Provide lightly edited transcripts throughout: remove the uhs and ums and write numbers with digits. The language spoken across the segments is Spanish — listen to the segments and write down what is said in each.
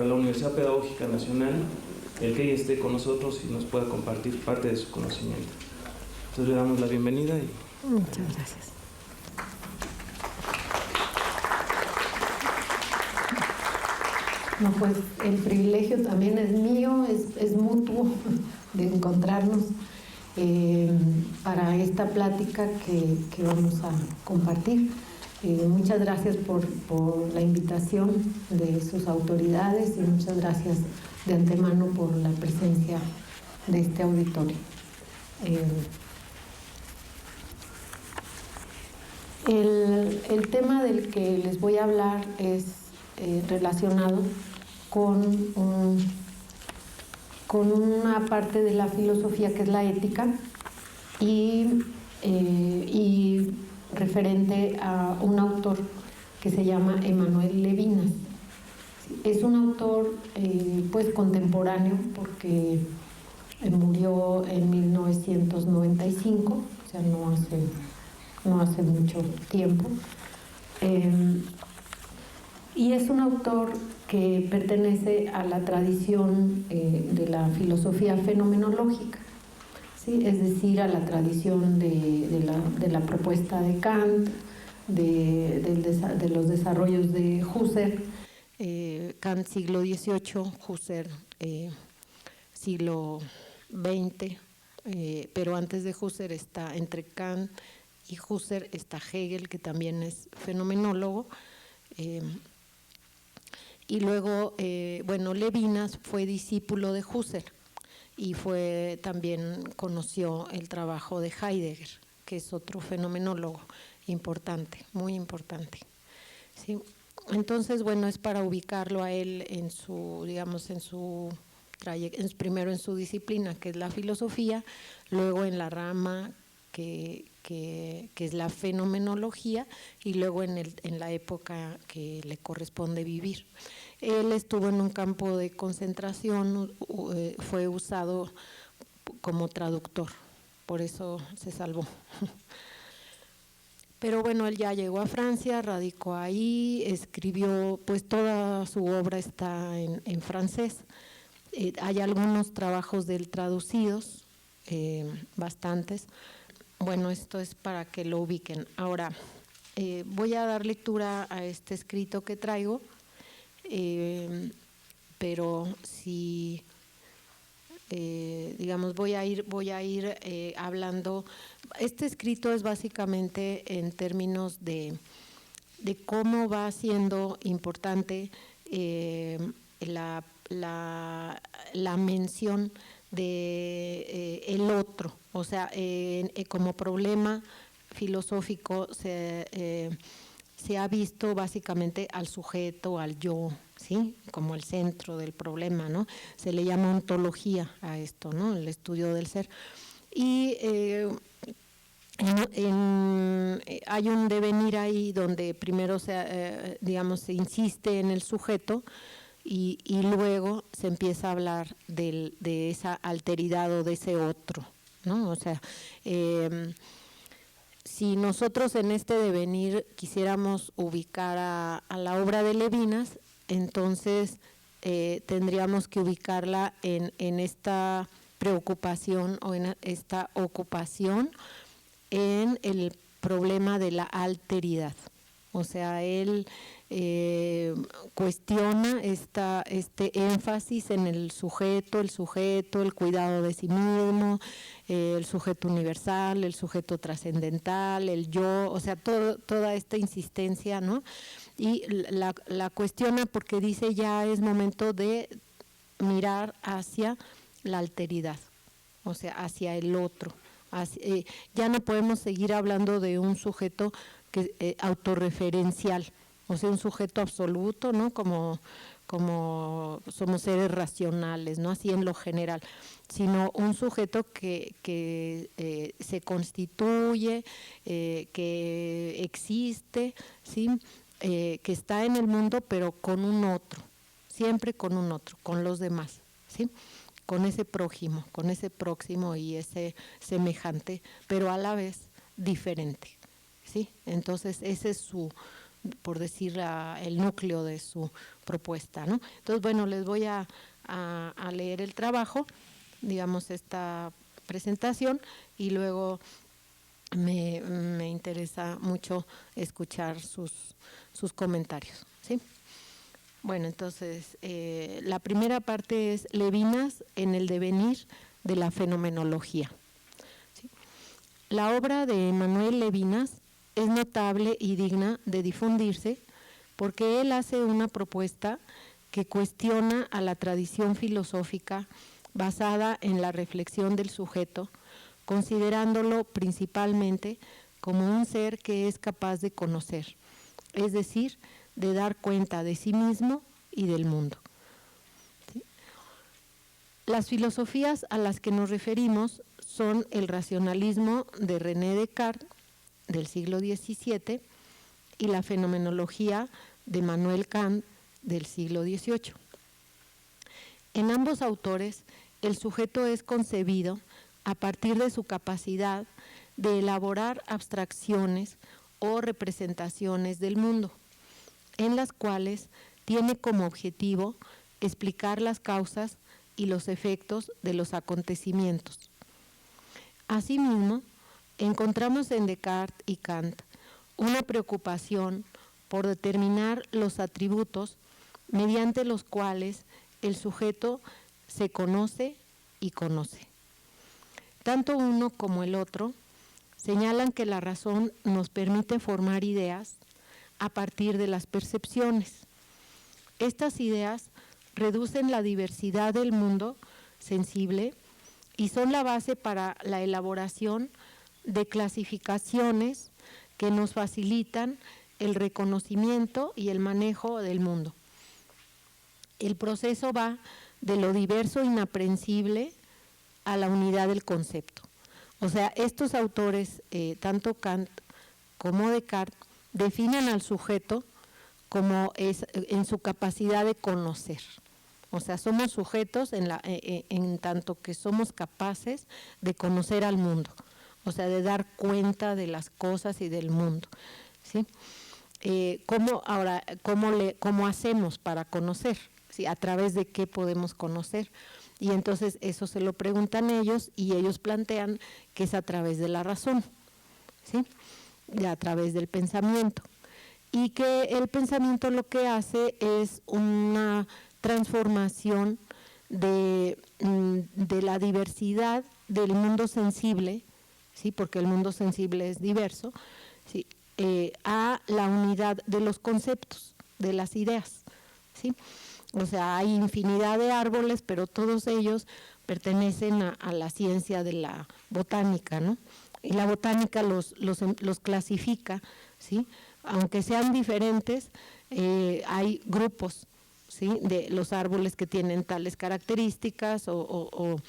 para la Universidad Pedagógica Nacional el que ella esté con nosotros y nos pueda compartir parte de su conocimiento. Entonces le damos la bienvenida y... Muchas gracias. No, pues el privilegio también es mío, es mutuo de encontrarnos para esta plática que vamos a compartir. Muchas gracias por la invitación de sus autoridades y muchas gracias de antemano por la presencia de este auditorio. El tema del que les voy a hablar es relacionado con una parte de la filosofía que es la ética y referente a un autor que se llama Emmanuel Levinas. Es un autor pues contemporáneo porque murió en 1995, o sea, no hace mucho tiempo. Y es un autor que pertenece a la tradición de la filosofía fenomenológica, ¿sí? Es decir, a la tradición de la propuesta de Kant, de los desarrollos de Husserl, Kant siglo XVIII, Husserl siglo XX, pero antes de Husserl está, entre Kant y Husserl está Hegel, que también es fenomenólogo. Y luego, bueno, Levinas fue discípulo de Husserl y también conoció el trabajo de Heidegger, que es otro fenomenólogo importante, muy importante. ¿Sí? Entonces, bueno, es para ubicarlo a él en su, digamos, primero en su disciplina, que es la filosofía, luego en la rama que es la fenomenología, y luego en la época que le corresponde vivir. Él estuvo en un campo de concentración, fue usado como traductor, por eso se salvó. Pero bueno, él ya llegó a Francia, radicó ahí, escribió, pues toda su obra está en francés. Hay algunos trabajos de él traducidos, bastantes. Bueno, esto es para que lo ubiquen. Ahora, voy a dar lectura a este escrito que traigo, pero si, digamos, voy a ir hablando. Este escrito es básicamente en términos de cómo va siendo importante la mención de el otro, o sea, como problema filosófico se ha visto básicamente al sujeto, al yo, ¿sí? Como el centro del problema, ¿no? Se le llama ontología a esto, ¿no? El estudio del ser. Y hay un devenir ahí donde primero digamos, se insiste en el sujeto y luego se empieza a hablar de esa alteridad o de ese otro, ¿no? O sea, si nosotros en este devenir quisiéramos ubicar a la obra de Levinas, entonces tendríamos que ubicarla en esta preocupación o en esta ocupación en el problema de la alteridad. O sea, él cuestiona este énfasis en el sujeto, el cuidado de sí mismo, el sujeto universal, el sujeto trascendental, el yo, o sea, toda esta insistencia, ¿no? Y la cuestiona porque dice ya es momento de mirar hacia la alteridad, o sea, hacia el otro. Ya no podemos seguir hablando de un sujeto autorreferencial, o sea, un sujeto absoluto, ¿no? Como somos seres racionales, ¿no? Así en lo general, sino un sujeto que se constituye, que existe, ¿sí? Que está en el mundo, pero con un otro, siempre con un otro, con los demás, ¿sí? Con ese prójimo, con ese próximo y ese semejante, pero a la vez diferente, ¿sí? Entonces ese es su por decir, el núcleo de su propuesta, ¿no? Entonces, bueno, les voy a leer el trabajo, digamos, esta presentación, y luego me interesa mucho escuchar sus comentarios, ¿sí? Bueno, entonces, la primera parte es Levinas en el devenir de la fenomenología. ¿Sí? La obra de Manuel Levinas es notable y digna de difundirse porque él hace una propuesta que cuestiona a la tradición filosófica basada en la reflexión del sujeto, considerándolo principalmente como un ser que es capaz de conocer, es decir, de dar cuenta de sí mismo y del mundo. ¿Sí? Las filosofías a las que nos referimos son el racionalismo de René Descartes, del siglo XVII, y la fenomenología de Manuel Kant, del siglo XVIII. En ambos autores, el sujeto es concebido a partir de su capacidad de elaborar abstracciones o representaciones del mundo, en las cuales tiene como objetivo explicar las causas y los efectos de los acontecimientos. Asimismo, encontramos en Descartes y Kant una preocupación por determinar los atributos mediante los cuales el sujeto se conoce y conoce. Tanto uno como el otro señalan que la razón nos permite formar ideas a partir de las percepciones. Estas ideas reducen la diversidad del mundo sensible y son la base para la elaboración de clasificaciones que nos facilitan el reconocimiento y el manejo del mundo. El proceso va de lo diverso e inaprehensible a la unidad del concepto. O sea, estos autores, tanto Kant como Descartes, definen al sujeto como en su capacidad de conocer. O sea, somos sujetos en tanto que somos capaces de conocer al mundo, o sea, de dar cuenta de las cosas y del mundo, ¿sí? ¿Cómo hacemos para conocer? ¿Sí? ¿A través de qué podemos conocer? Y entonces eso se lo preguntan ellos y ellos plantean que es a través de la razón, ¿sí? Y a través del pensamiento. Y que el pensamiento lo que hace es una transformación de la diversidad del mundo sensible, ¿sí? Porque el mundo sensible es diverso, ¿sí? A la unidad de los conceptos, de las ideas, ¿sí? O sea, hay infinidad de árboles, pero todos ellos pertenecen a la ciencia de la botánica, ¿no? Y la botánica los clasifica, ¿sí? Aunque sean diferentes, hay grupos, ¿sí? De los árboles que tienen tales características o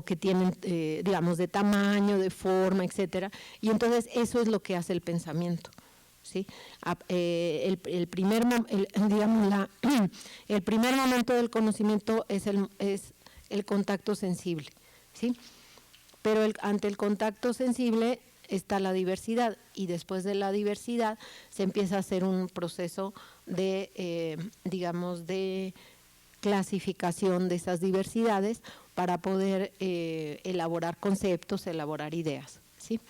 que tienen, digamos, de tamaño, de forma, etcétera. Y entonces eso es lo que hace el pensamiento, ¿sí? El primer momento del conocimiento es el contacto sensible, ¿sí? Pero ante el contacto sensible está la diversidad y después de la diversidad se empieza a hacer un proceso de, digamos, de clasificación de esas diversidades para poder elaborar conceptos, elaborar ideas, ¿sí?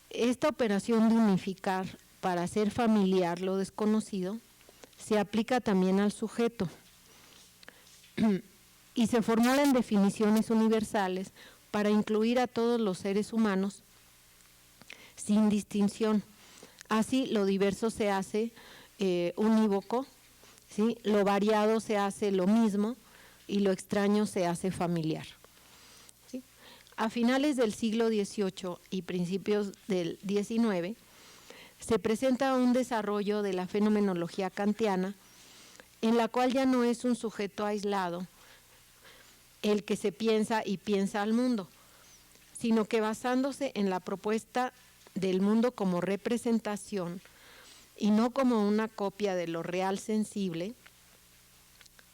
Esta operación de unificar para hacer familiar lo desconocido se aplica también al sujeto y se formulan definiciones universales para incluir a todos los seres humanos sin distinción. Así lo diverso se hace unívoco, ¿sí? Lo variado se hace lo mismo y lo extraño se hace familiar. ¿Sí? A finales del siglo XVIII y principios del XIX se presenta un desarrollo de la fenomenología kantiana en la cual ya no es un sujeto aislado el que se piensa y piensa al mundo, sino que basándose en la propuesta del mundo como representación y no como una copia de lo real sensible,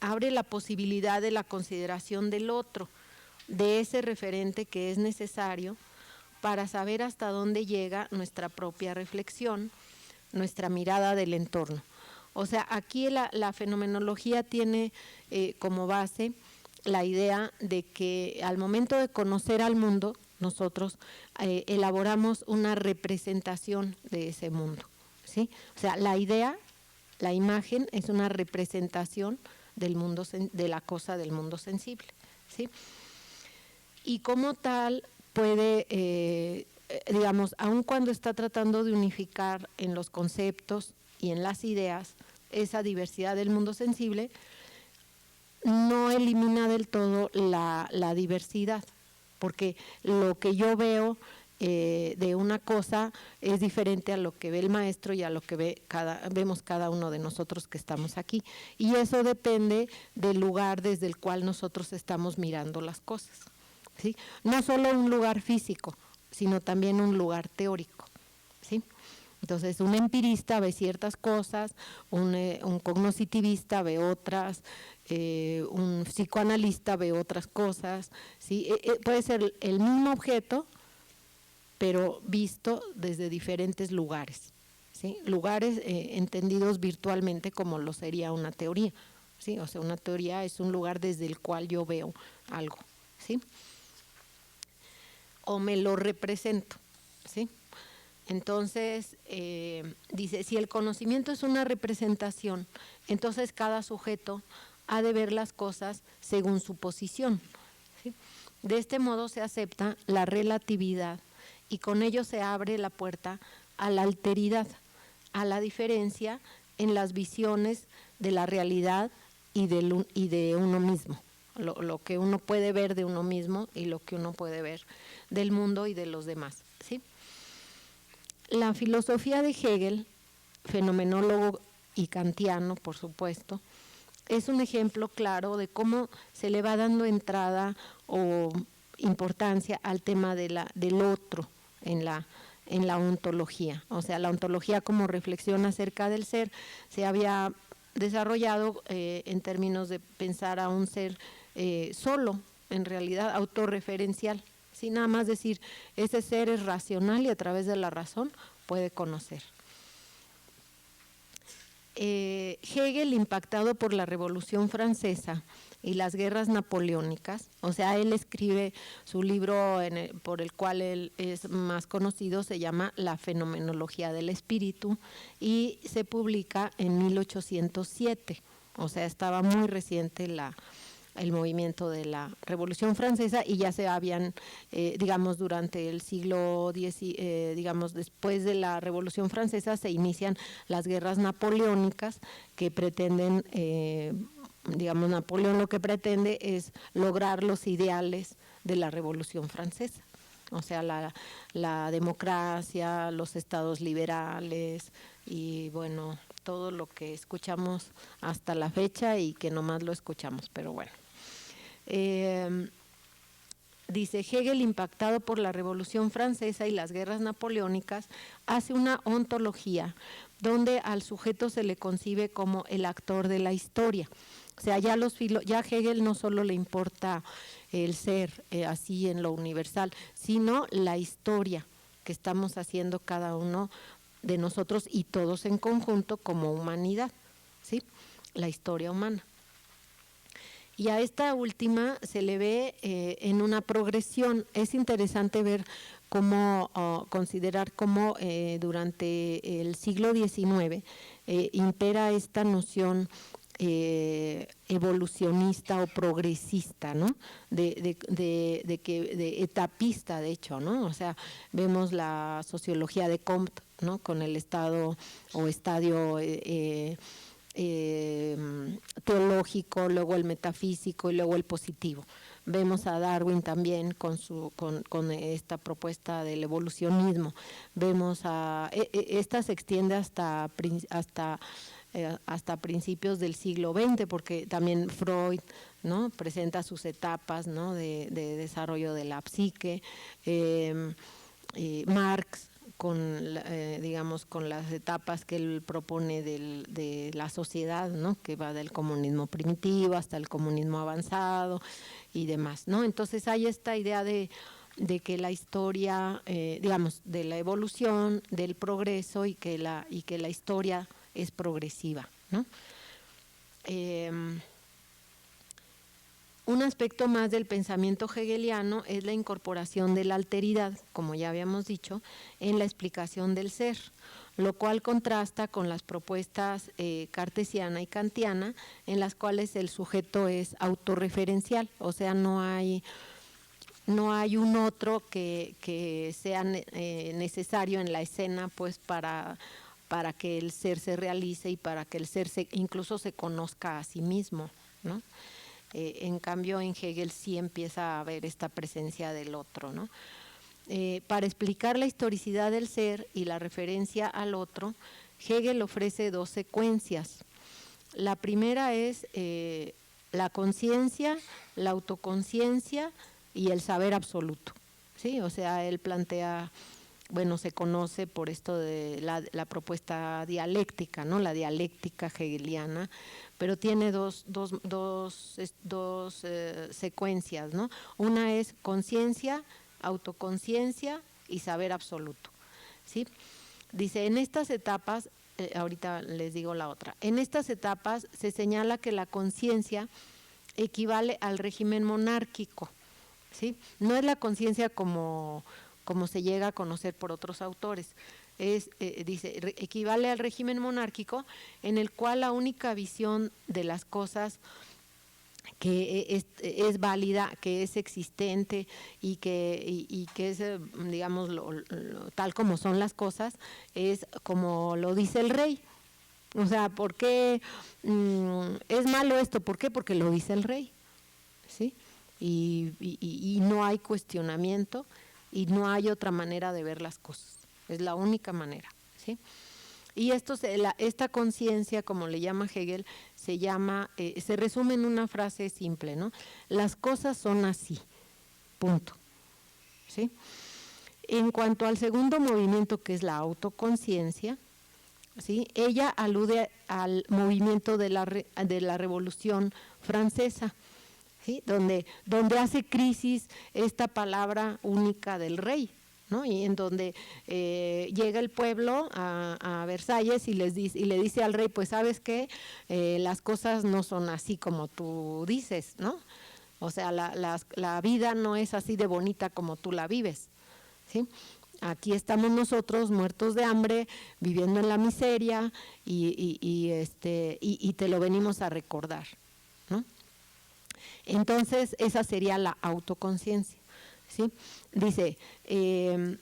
abre la posibilidad de la consideración del otro, de ese referente que es necesario para saber hasta dónde llega nuestra propia reflexión, nuestra mirada del entorno. O sea, aquí la fenomenología tiene como base la idea de que al momento de conocer al mundo, nosotros elaboramos una representación de ese mundo, ¿sí? O sea, la idea, la imagen es una representación del mundo, de la cosa del mundo sensible, ¿sí? Y como tal puede, digamos, aun cuando está tratando de unificar en los conceptos y en las ideas esa diversidad del mundo sensible, no elimina del todo la diversidad, porque lo que yo veo de una cosa es diferente a lo que ve el maestro y a lo que vemos cada uno de nosotros que estamos aquí. Y eso depende del lugar desde el cual nosotros estamos mirando las cosas, ¿sí? No solo un lugar físico, sino también un lugar teórico, ¿sí? Entonces, un empirista ve ciertas cosas, un cognoscitivista ve otras, un psicoanalista ve otras cosas, ¿sí? Puede ser el mismo objeto, pero visto desde diferentes lugares, ¿sí? Lugares entendidos virtualmente como lo sería una teoría, ¿sí? O sea, una teoría es un lugar desde el cual yo veo algo, ¿sí? O me lo represento, ¿sí? Entonces, dice, si el conocimiento es una representación, entonces cada sujeto ha de ver las cosas según su posición, ¿sí? De este modo se acepta la relatividad y con ello se abre la puerta a la alteridad, a la diferencia en las visiones de la realidad y de uno mismo, lo que uno puede ver de uno mismo y lo que uno puede ver del mundo y de los demás, ¿sí? La filosofía de Hegel, fenomenólogo y kantiano, por supuesto, es un ejemplo claro de cómo se le va dando entrada o importancia al tema del otro en la ontología. O sea, la ontología como reflexión acerca del ser se había desarrollado en términos de pensar a un ser solo, en realidad autorreferencial. Sin nada más decir, ese ser es racional y a través de la razón puede conocer. Hegel, impactado por la Revolución Francesa y las guerras napoleónicas, o sea, él escribe su libro por el cual él es más conocido, se llama La Fenomenología del Espíritu, y se publica en 1807, o sea, estaba muy reciente el movimiento de la Revolución Francesa y ya se habían, digamos, durante el siglo X, digamos, después de la Revolución Francesa se inician las guerras napoleónicas que pretenden, digamos, Napoleón lo que pretende es lograr los ideales de la Revolución Francesa. O sea, la democracia, los estados liberales y, bueno, todo lo que escuchamos hasta la fecha y que nomás lo escuchamos, pero bueno. Dice, Hegel, impactado por la Revolución Francesa y las guerras napoleónicas, hace una ontología donde al sujeto se le concibe como el actor de la historia. O sea, ya a Hegel no solo le importa el ser así en lo universal, sino la historia que estamos haciendo cada uno de nosotros y todos en conjunto como humanidad, ¿sí? La historia humana. Y a esta última se le ve en una progresión. Es interesante ver cómo, considerar cómo durante el siglo XIX impera esta noción evolucionista o progresista, ¿no? De etapista, de hecho, ¿no? O sea, vemos la sociología de Comte, ¿no? Con el estado o estadio teológico, luego el metafísico y luego el positivo. Vemos a Darwin también con esta propuesta del evolucionismo. Vemos esta se extiende hasta principios del siglo XX, porque también Freud, ¿no? Presenta sus etapas, ¿no? de desarrollo de la psique, Marx digamos, con las etapas que él propone de la sociedad, ¿no? Que va del comunismo primitivo hasta el comunismo avanzado y demás, ¿no? Entonces hay esta idea de la historia, digamos, de la evolución, del progreso y que la historia es progresiva, ¿no? Un aspecto más del pensamiento hegeliano es la incorporación de la alteridad, como ya habíamos dicho, en la explicación del ser, lo cual contrasta con las propuestas cartesiana y kantiana, en las cuales el sujeto es autorreferencial, o sea, no hay un otro que sea necesario en la escena, pues, para que el ser se realice y para que el ser incluso se conozca a sí mismo, ¿no? En cambio, en Hegel sí empieza a haber esta presencia del otro, ¿no? Para explicar la historicidad del ser y la referencia al otro, Hegel ofrece 2 secuencias. La primera es la conciencia, la autoconciencia y el saber absoluto, ¿sí? O sea, él plantea, bueno, se conoce por esto de la propuesta dialéctica, ¿no? La dialéctica hegeliana, pero tiene dos secuencias, ¿no? Una es conciencia, autoconciencia y saber absoluto, ¿sí? Dice, en estas etapas, ahorita les digo la otra, en estas etapas se señala que la conciencia equivale al régimen monárquico, ¿sí? No es la conciencia como se llega a conocer por otros autores. Dice, equivale al régimen monárquico en el cual la única visión de las cosas que es válida, que es existente y que es, digamos, tal como son las cosas, es como lo dice el rey. O sea, ¿por qué es malo esto? ¿Por qué? Porque lo dice el rey, ¿sí? Y no hay cuestionamiento y no hay otra manera de ver las cosas. Es la única manera, ¿sí? Y esta conciencia, como le llama Hegel, se resume en una frase simple, ¿no? Las cosas son así, punto, ¿sí? En cuanto al segundo movimiento, que es la autoconciencia, ¿sí? Ella alude al movimiento de la Revolución Francesa, ¿sí? Donde hace crisis esta palabra única del rey, ¿no? Y en donde llega el pueblo a Versalles y le dice al rey, pues sabes qué, las cosas no son así como tú dices, ¿no? O sea, la vida no es así de bonita como tú la vives, ¿sí? Aquí estamos nosotros muertos de hambre, viviendo en la miseria y te lo venimos a recordar, ¿no? Entonces, esa sería la autoconciencia, ¿sí? Dice, en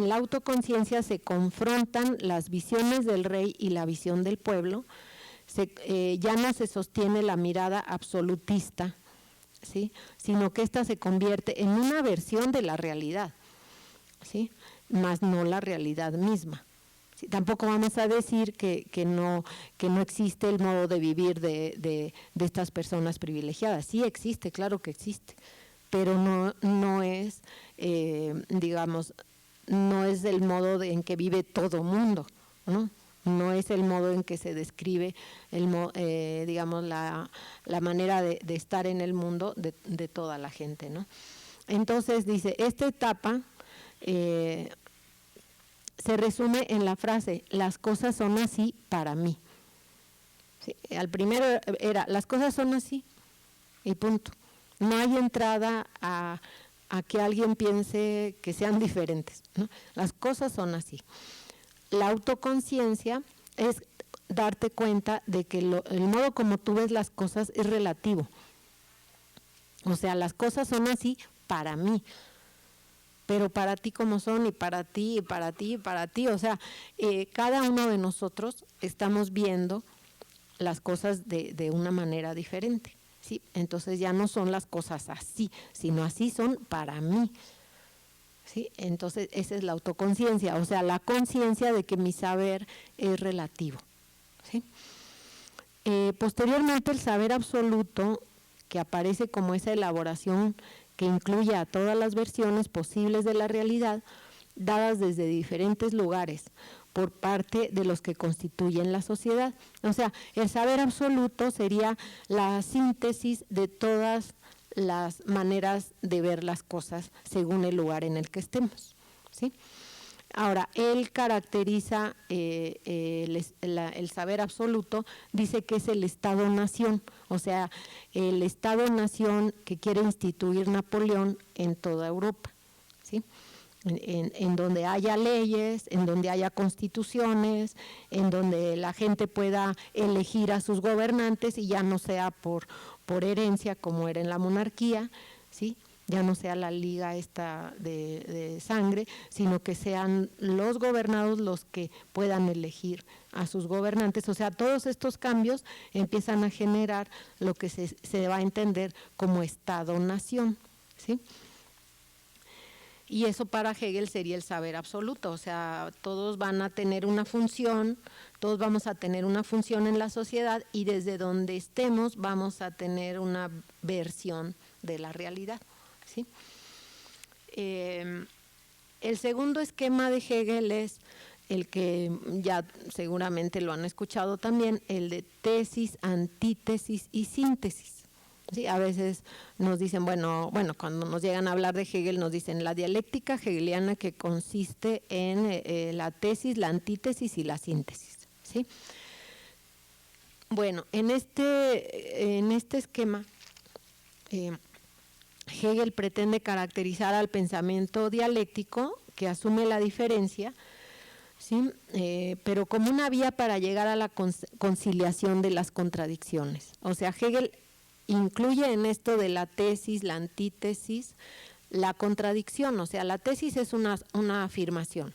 la autoconciencia se confrontan las visiones del rey y la visión del pueblo, ya no se sostiene la mirada absolutista, ¿sí? Sino que ésta se convierte en una versión de la realidad, ¿sí? Más no la realidad misma. Sí, tampoco vamos a decir que no existe el modo de vivir de estas personas privilegiadas. Sí existe, claro que existe, pero no es, digamos, no es el modo en que vive todo mundo, ¿no? No es el modo en que se describe, digamos, la manera de estar en el mundo de toda la gente, ¿no? Entonces dice, esta etapa se resume en la frase, las cosas son así para mí. Sí, al primero era, las cosas son así y punto. No hay entrada a que alguien piense que sean diferentes, ¿no? Las cosas son así. La autoconciencia es darte cuenta de que el modo como tú ves las cosas es relativo. O sea, las cosas son así para mí, pero para ti como son, y para ti, y para ti, y para ti. O sea, cada uno de nosotros estamos viendo las cosas de una manera diferente, ¿sí? Entonces ya no son las cosas así, sino así son para mí, ¿sí? Entonces esa es la autoconciencia, o sea, la conciencia de que mi saber es relativo, ¿sí? Posteriormente el saber absoluto, que aparece como esa elaboración que incluye a todas las versiones posibles de la realidad, dadas desde diferentes lugares, por parte de los que constituyen la sociedad. O sea, el saber absoluto sería la síntesis de todas las maneras de ver las cosas según el lugar en el que estemos, ¿sí? Ahora, él caracteriza el saber absoluto, dice que es el Estado-nación, o sea, el Estado-nación que quiere instituir Napoleón en toda Europa, ¿sí? En donde haya leyes, en donde haya constituciones, en donde la gente pueda elegir a sus gobernantes y ya no sea por herencia como era en la monarquía, ¿sí? Ya no sea la liga esta de sangre, sino que sean los gobernados los que puedan elegir a sus gobernantes. O sea, todos estos cambios empiezan a generar lo que se va a entender como Estado-nación, ¿sí? Y eso para Hegel sería el saber absoluto, o sea, todos van a tener una función, todos vamos a tener una función en la sociedad y desde donde estemos vamos a tener una versión de la realidad, ¿sí? El segundo esquema de Hegel es el que ya seguramente lo han escuchado también, el de tesis, antítesis y síntesis. Sí, a veces nos dicen, bueno, cuando nos llegan a hablar de Hegel nos dicen la dialéctica hegeliana que consiste en la tesis, la antítesis y la síntesis, ¿sí? Bueno, en este esquema Hegel pretende caracterizar al pensamiento dialéctico que asume la diferencia, ¿sí? Pero como una vía para llegar a la conciliación de las contradicciones. O sea, Hegel incluye en esto de la tesis, la antítesis, la contradicción, o sea, la tesis es una afirmación,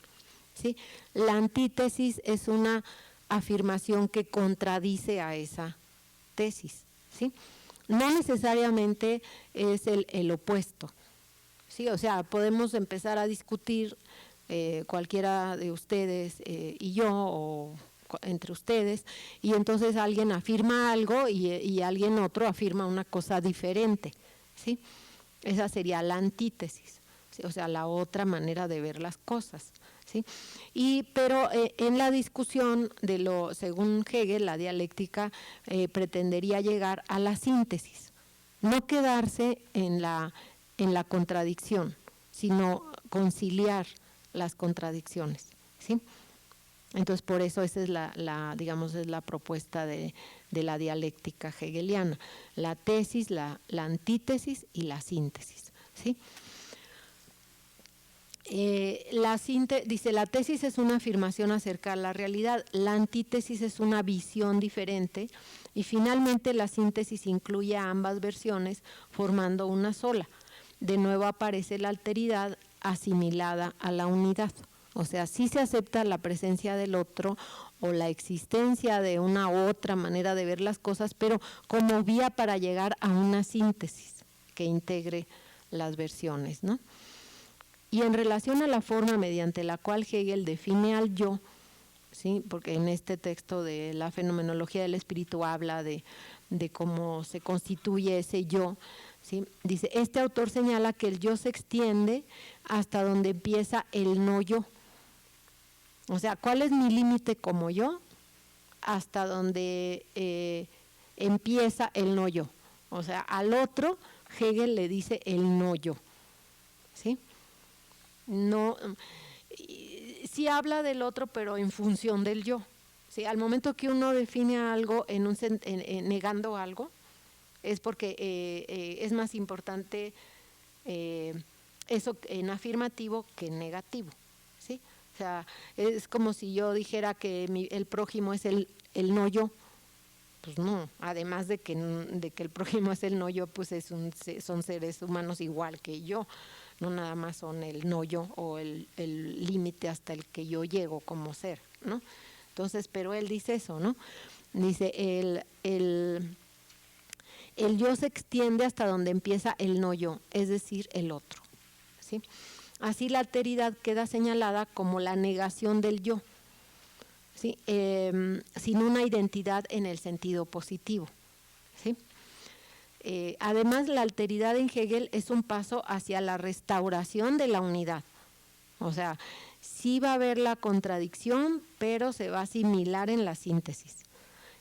¿sí? La antítesis es una afirmación que contradice a esa tesis, ¿sí? No necesariamente es el opuesto, ¿sí? O sea, podemos empezar a discutir cualquiera de ustedes y yo, o entre ustedes, y entonces alguien afirma algo y alguien otro afirma una cosa diferente, ¿sí? Esa sería la antítesis, ¿sí? O sea, la otra manera de ver las cosas, ¿sí? Pero en la discusión según Hegel, la dialéctica pretendería llegar a la síntesis, no quedarse en la contradicción, sino conciliar las contradicciones, ¿sí? Entonces, por eso esa es digamos, es la propuesta de la dialéctica hegeliana, la tesis, la antítesis y la síntesis, ¿sí? Dice, la tesis es una afirmación acerca de la realidad, la antítesis es una visión diferente y finalmente la síntesis incluye a ambas versiones formando una sola. De nuevo aparece la alteridad asimilada a la unidad. O sea, sí se acepta la presencia del otro o la existencia de una otra manera de ver las cosas, pero como vía para llegar a una síntesis que integre las versiones, ¿no? Y en relación a la forma mediante la cual Hegel define al yo, ¿sí? Porque en este texto de la fenomenología del espíritu habla de cómo se constituye ese yo, ¿sí? Dice, este autor señala que el yo se extiende hasta donde empieza el no yo. O sea, ¿cuál es mi límite como yo? Hasta donde empieza el no yo. O sea, al otro Hegel le dice el no yo, ¿sí? No, sí habla del otro, pero en función del yo, ¿sí? Al momento que uno define algo negando algo, es porque es más importante eso en afirmativo que en negativo, ¿sí? O sea, es como si yo dijera que el prójimo es el no yo. Pues no, además de que el prójimo es el no yo, pues son seres humanos igual que yo. No nada más son el no yo o el límite hasta el que yo llego como ser, ¿no? Entonces, pero él dice eso, ¿no? Dice, el yo se extiende hasta donde empieza el no yo, es decir, el otro, ¿sí? Así la alteridad queda señalada como la negación del yo, ¿sí? Sin una identidad en el sentido positivo, ¿sí? Además, la alteridad en Hegel es un paso hacia la restauración de la unidad. O sea, sí va a haber la contradicción, pero se va a asimilar en la síntesis.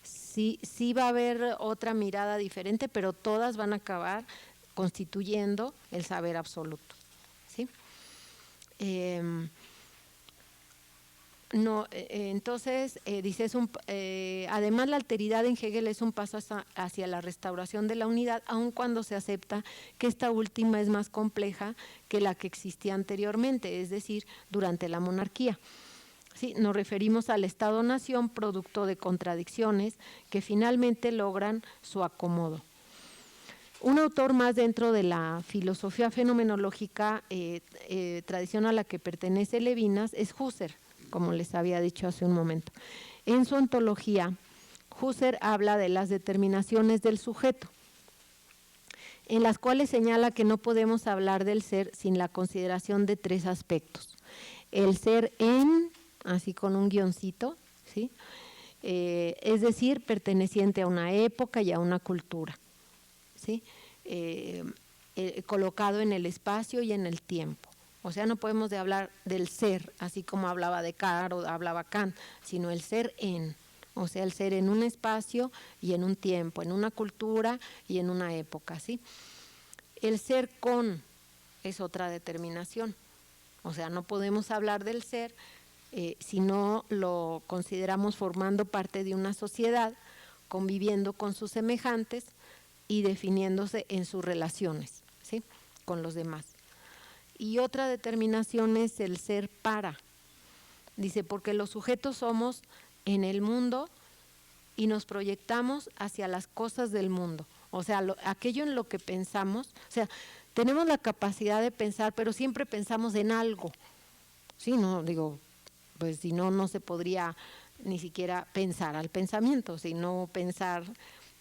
Sí va a haber otra mirada diferente, pero todas van a acabar constituyendo el saber absoluto, ¿sí? Entonces, dice, además la alteridad en Hegel es un paso hacia la restauración de la unidad, aun cuando se acepta que esta última es más compleja que la que existía anteriormente, es decir, durante la monarquía. Sí, nos referimos al Estado-Nación, producto de contradicciones que finalmente logran su acomodo. Un autor más dentro de la filosofía fenomenológica tradición a la que pertenece Levinas es Husserl, como les había dicho hace un momento. En su ontología, Husserl habla de las determinaciones del sujeto, en las cuales señala que no podemos hablar del ser sin la consideración de 3 aspectos. El ser en, así con un guioncito, ¿sí? Es decir, perteneciente a una época y a una cultura, ¿sí? Colocado en el espacio y en el tiempo. O sea, no podemos hablar del ser, así como hablaba Descartes o hablaba Kant, sino el ser en, o sea, el ser en un espacio y en un tiempo, en una cultura y en una época, ¿sí? El ser con es otra determinación. O sea, no podemos hablar del ser si no lo consideramos formando parte de una sociedad, conviviendo con sus semejantes y definiéndose en sus relaciones, ¿sí? Con los demás. Y otra determinación es el ser para. Dice, porque los sujetos somos en el mundo y nos proyectamos hacia las cosas del mundo. O sea, aquello en lo que pensamos, o sea, tenemos la capacidad de pensar, pero siempre pensamos en algo. Sí, no, digo, pues si no, no se podría ni siquiera pensar al pensamiento, sino pensar,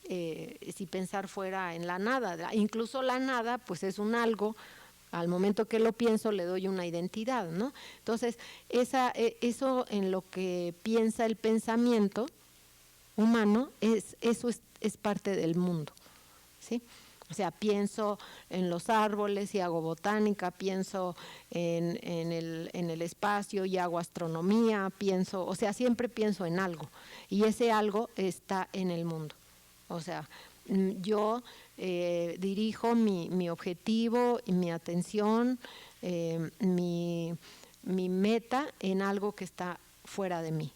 si pensar fuera en la nada. Incluso la nada, pues es un algo. Al momento que lo pienso le doy una identidad, ¿no? Entonces, eso en lo que piensa el pensamiento humano, eso es parte del mundo, ¿sí? O sea, pienso en los árboles y hago botánica, pienso en el espacio y hago astronomía, o sea, siempre pienso en algo y ese algo está en el mundo. O sea, yo dirijo mi objetivo y mi atención, mi meta en algo que está fuera de mí,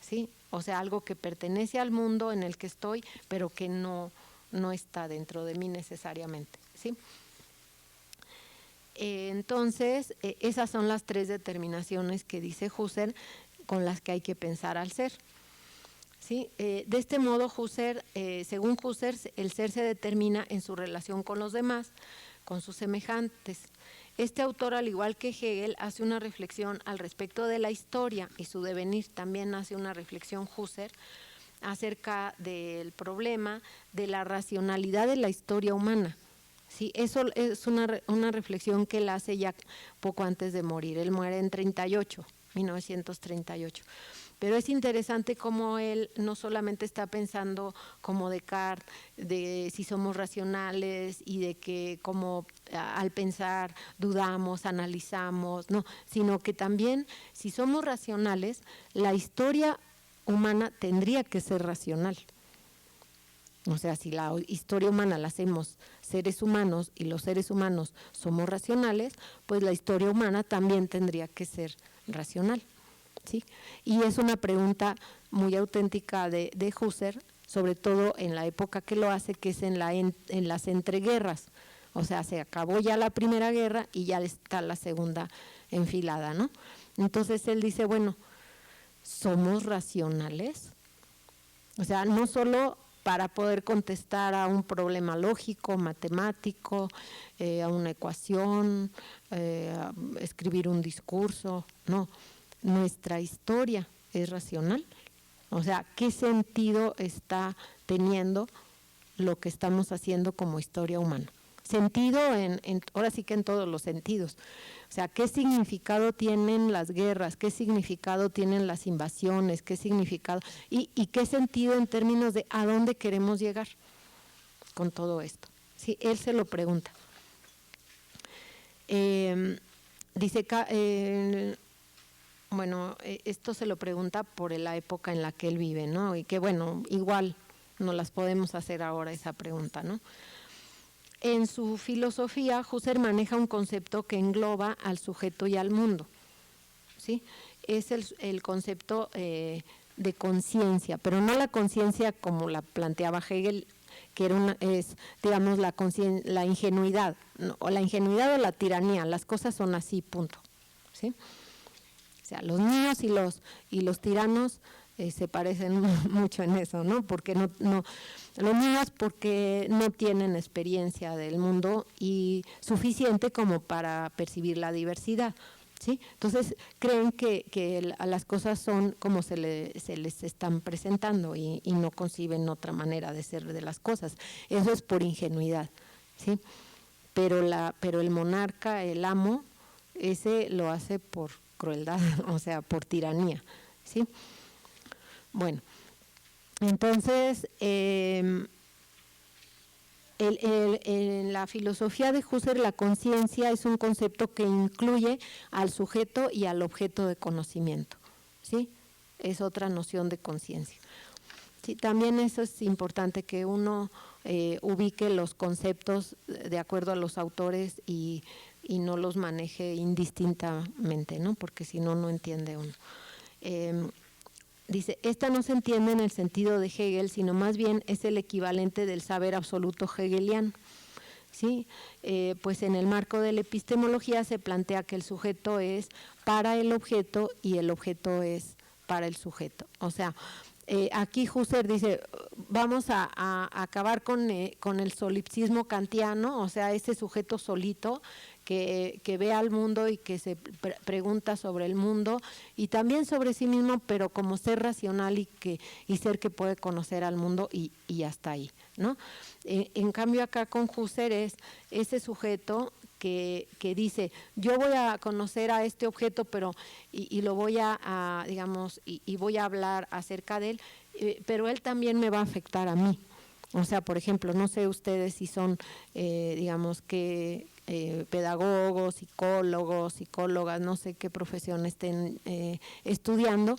¿sí? O sea, algo que pertenece al mundo en el que estoy, pero que no está dentro de mí necesariamente, ¿sí? Entonces, esas son las 3 determinaciones que dice Husserl con las que hay que pensar al ser. ¿Sí? De este modo, según Husserl, el ser se determina en su relación con los demás, con sus semejantes. Este autor, al igual que Hegel, hace una reflexión al respecto de la historia y su devenir. También hace una reflexión Husserl acerca del problema de la racionalidad de la historia humana. Sí, eso es una reflexión que él hace ya poco antes de morir. Él muere en 1938. Pero es interesante cómo él no solamente está pensando como Descartes, de si somos racionales y de que como al pensar dudamos, analizamos, no, sino que también si somos racionales, la historia humana tendría que ser racional. O sea, si la historia humana la hacemos seres humanos y los seres humanos somos racionales, pues la historia humana también tendría que ser racional. ¿Sí? Y es una pregunta muy auténtica de Husserl, sobre todo en la época que lo hace, que es en las entreguerras. O sea, se acabó ya la Primera Guerra y ya está la segunda enfilada, ¿no? Entonces él dice, bueno, ¿somos racionales? O sea, no solo para poder contestar a un problema lógico, matemático, a una ecuación, a escribir un discurso, no. Nuestra historia es racional. O sea, ¿qué sentido está teniendo lo que estamos haciendo como historia humana? Sentido ahora sí que en todos los sentidos. O sea, ¿qué significado tienen las guerras? ¿Qué significado tienen las invasiones? ¿Qué significado? ¿Y qué sentido en términos de a dónde queremos llegar con todo esto? Sí, él se lo pregunta. Dice... Bueno, esto se lo pregunta por la época en la que él vive, ¿no? Y que bueno, igual no las podemos hacer ahora esa pregunta, ¿no? En su filosofía, Husserl maneja un concepto que engloba al sujeto y al mundo, ¿sí? Es el concepto de conciencia, pero no la conciencia como la planteaba Hegel, que es, digamos, la ingenuidad, ¿no? O la ingenuidad o la tiranía, las cosas son así, punto, ¿sí? O sea, los niños y los tiranos se parecen mucho en eso, ¿no? Porque los niños porque no tienen experiencia del mundo y suficiente como para percibir la diversidad, ¿sí? Entonces creen que las cosas son como se les están presentando y no conciben otra manera de ser de las cosas. Eso es por ingenuidad, ¿sí? Pero el monarca, el amo, ese lo hace por crueldad, o sea, por tiranía, ¿sí? Bueno, entonces en la filosofía de Husserl la conciencia es un concepto que incluye al sujeto y al objeto de conocimiento, ¿sí? Es otra noción de conciencia. Sí, también eso es importante, que uno ubique los conceptos de acuerdo a los autores y no los maneje indistintamente, ¿no? Porque si no, no entiende uno. Dice, esta no se entiende en el sentido de Hegel, sino más bien es el equivalente del saber absoluto hegeliano, ¿sí? Pues en el marco de la epistemología se plantea que el sujeto es para el objeto y el objeto es para el sujeto. O sea, aquí Husserl dice, vamos a acabar con el solipsismo kantiano, o sea, ese sujeto solito que ve al mundo y que se pregunta sobre el mundo y también sobre sí mismo, pero como ser racional y ser que puede conocer al mundo y hasta ahí, ¿no? En cambio acá con Husserl es ese sujeto que dice, yo voy a conocer a este objeto, pero y lo voy digamos, y voy a hablar acerca de él, pero él también me va a afectar a mí. O sea, por ejemplo, no sé ustedes si son, digamos, que pedagogos, psicólogos, psicólogas, no sé qué profesión estén estudiando,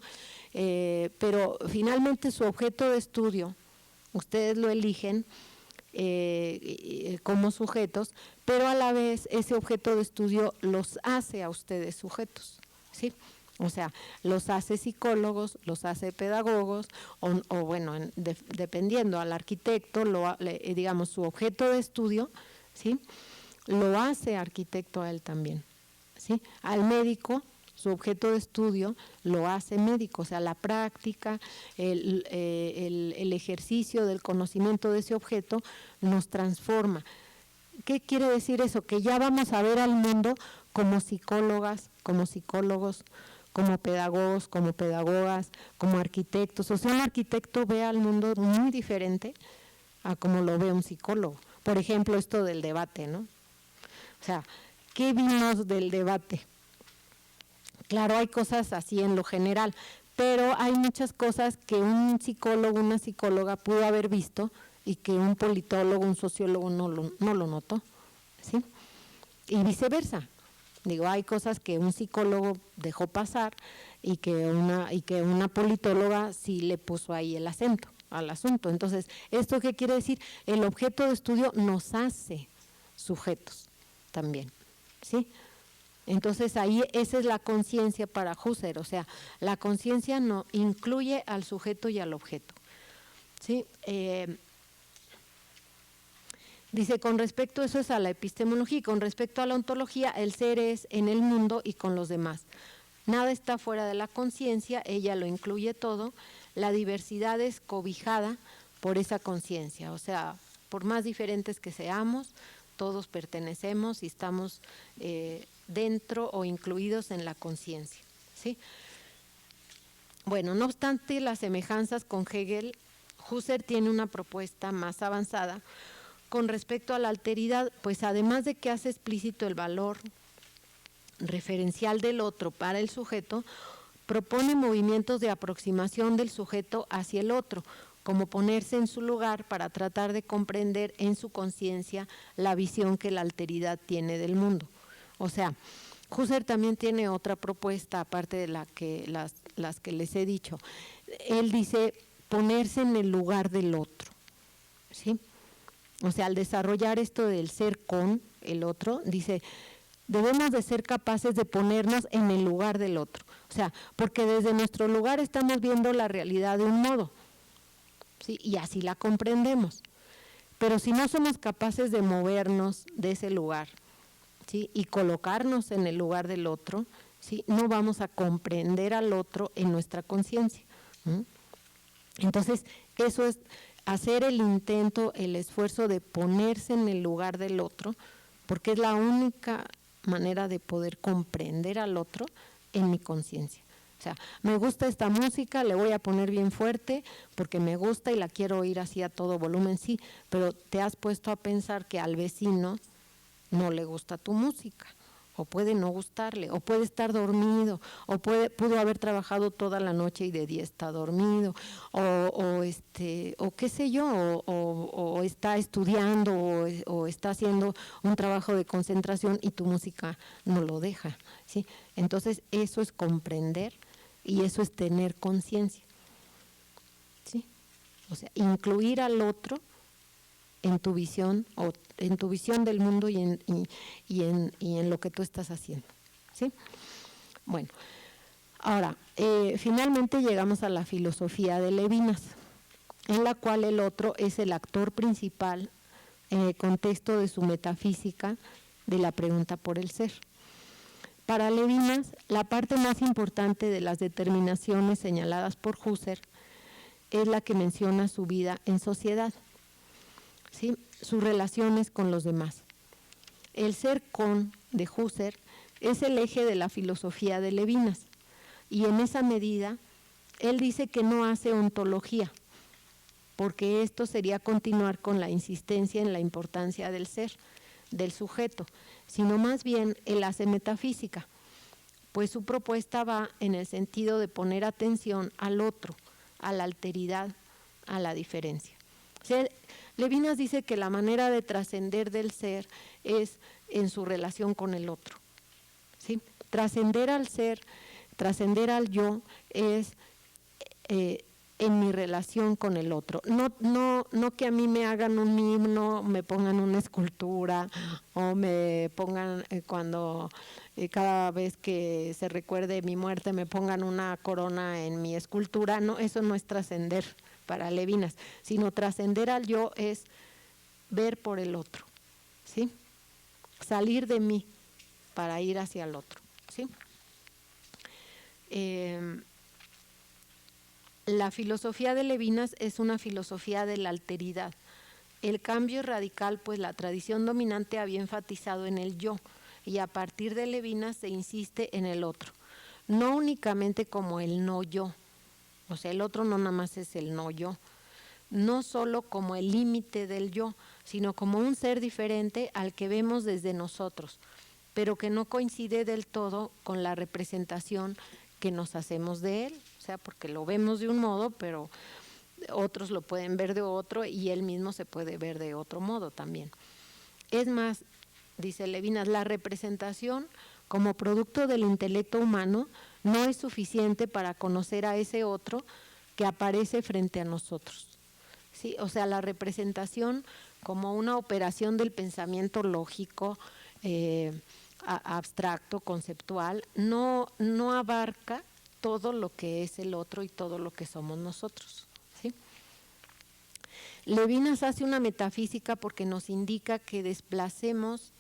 pero finalmente su objeto de estudio, ustedes lo eligen como sujetos, pero a la vez ese objeto de estudio los hace a ustedes sujetos, ¿sí? O sea, los hace psicólogos, los hace pedagogos, o bueno, dependiendo al arquitecto, digamos, su objeto de estudio, ¿sí? Lo hace arquitecto a él también, ¿sí? Al médico, su objeto de estudio lo hace médico, o sea, la práctica, el ejercicio del conocimiento de ese objeto nos transforma. ¿Qué quiere decir eso? Que ya vamos a ver al mundo como psicólogas, como psicólogos, como pedagogos, como pedagogas, como arquitectos. O sea, un arquitecto ve al mundo muy diferente a como lo ve un psicólogo. Por ejemplo, esto del debate, ¿no? O sea, ¿qué vimos del debate? Claro, hay cosas así en lo general, pero hay muchas cosas que un psicólogo, una psicóloga pudo haber visto y que un politólogo, un sociólogo no lo notó, ¿sí? Y viceversa. Digo, hay cosas que un psicólogo dejó pasar y que una politóloga sí le puso ahí el acento al asunto. Entonces, ¿esto qué quiere decir? El objeto de estudio nos hace sujetos también, ¿sí? Entonces ahí esa es la conciencia para Husserl, o sea, la conciencia no incluye al sujeto y al objeto, ¿sí? Dice, con respecto, eso es a la epistemología, y con respecto a la ontología, el ser es en el mundo y con los demás. Nada está fuera de la conciencia, ella lo incluye todo, la diversidad es cobijada por esa conciencia, o sea, por más diferentes que seamos, todos pertenecemos y estamos dentro o incluidos en la conciencia, ¿sí? Bueno, no obstante las semejanzas con Hegel, Husserl tiene una propuesta más avanzada con respecto a la alteridad, pues además de que hace explícito el valor referencial del otro para el sujeto, propone movimientos de aproximación del sujeto hacia el otro, como ponerse en su lugar para tratar de comprender en su conciencia la visión que la alteridad tiene del mundo. O sea, Husserl también tiene otra propuesta, aparte de las que les he dicho. Él dice ponerse en el lugar del otro, ¿sí? O sea, al desarrollar esto del ser con el otro, dice, debemos de ser capaces de ponernos en el lugar del otro. O sea, porque desde nuestro lugar estamos viendo la realidad de un modo, ¿sí? Y así la comprendemos. Pero si no somos capaces de movernos de ese lugar, ¿sí? Y colocarnos en el lugar del otro, ¿sí? No vamos a comprender al otro en nuestra conciencia. Entonces, eso es hacer el intento, el esfuerzo de ponerse en el lugar del otro, porque es la única manera de poder comprender al otro en mi conciencia. O sea, me gusta esta música, le voy a poner bien fuerte porque me gusta y la quiero oír así a todo volumen, sí, pero te has puesto a pensar que al vecino no le gusta tu música, o puede no gustarle, o puede estar dormido, o pudo haber trabajado toda la noche y de día está dormido, o qué sé yo, o está estudiando, o está haciendo un trabajo de concentración y tu música no lo deja, ¿sí? Entonces eso es comprender y eso es tener conciencia, ¿sí? O sea, incluir al otro en tu visión, o en tu visión del mundo y en lo que tú estás haciendo, ¿sí? Bueno, ahora, finalmente llegamos a la filosofía de Levinas, en la cual el otro es el actor principal en el contexto de su metafísica de la pregunta por el ser. Para Levinas, la parte más importante de las determinaciones señaladas por Husserl es la que menciona su vida en sociedad, ¿sí? Sus relaciones con los demás. El ser con de Husserl es el eje de la filosofía de Levinas, y en esa medida él dice que no hace ontología, porque esto sería continuar con la insistencia en la importancia del ser, del sujeto, sino más bien él hace metafísica, pues su propuesta va en el sentido de poner atención al otro, a la alteridad, a la diferencia. O sea, Levinas dice que la manera de trascender del ser es en su relación con el otro, ¿sí? Trascender al ser, trascender al yo es en mi relación con el otro. No que a mí me hagan un himno, me pongan una escultura o me pongan cuando cada vez que se recuerde mi muerte me pongan una corona en mi escultura. No, eso no es trascender para Levinas, sino trascender al yo es ver por el otro, ¿sí? Salir de mí para ir hacia el otro, ¿sí? La filosofía de Levinas es una filosofía de la alteridad. El cambio es radical, pues la tradición dominante había enfatizado en el yo, y a partir de Levinas se insiste en el otro, no únicamente como el no yo. O sea, el otro no nada más es el no yo, no solo como el límite del yo, sino como un ser diferente al que vemos desde nosotros, pero que no coincide del todo con la representación que nos hacemos de él. O sea, porque lo vemos de un modo, pero otros lo pueden ver de otro y él mismo se puede ver de otro modo también. Es más, dice Levinas, la representación como producto del intelecto humano no es suficiente para conocer a ese otro que aparece frente a nosotros, ¿sí? O sea, la representación como una operación del pensamiento lógico, abstracto, conceptual, no abarca todo lo que es el otro y todo lo que somos nosotros, ¿sí? Levinas hace una metafísica porque nos indica que desplacemos